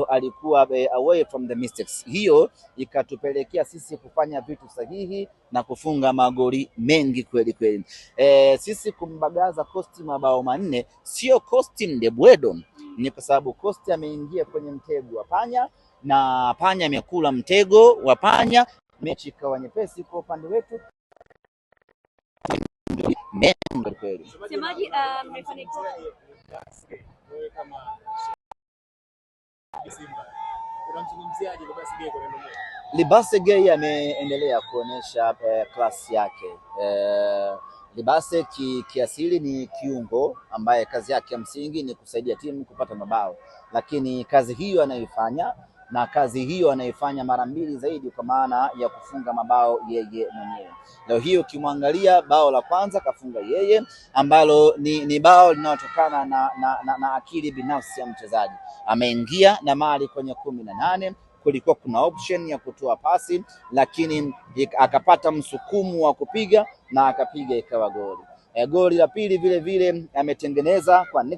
alikuwa away from the mistakes. Hiyo ikatupelekea sisi kufanya vitu sahihi na kufunga magoli mengi kweli kweli. Sisi kumbagaza Coast mabao 4 sio Coast Ndebwedo, ni kwa sababu Coast ameingia kwenye mtego wa panya na panya amekula mtego wa panya, mechi ikawa nyepesi kwa upande wetu. Mengi kweli. Semaji mmefanikiwa wewe kama Simba. Unamzungumziaje Libase Gay kwa neno moja? Libase Gay ameendelea kuonesha klasi yake. Libase kiasili ni kiungo ambaye kazi yake ya msingi ni kusaidia timu kupata mabao, lakini kazi hiyo anaifanya na kazi hiyo anaifanya mara mbili zaidi, kwa maana ya kufunga mabao yeye mwenyewe. Leo hiyo ukimwangalia bao la kwanza kafunga yeye, ambalo ni bao linalotokana na akili binafsi ya mchezaji. Ameingia na mali kwenye 18, kulikuwa kuna option ya kutoa pasi, lakini akapata msukumo wa kupiga na akapiga ikawa goli. Goli la pili vile vile ametengeneza kwa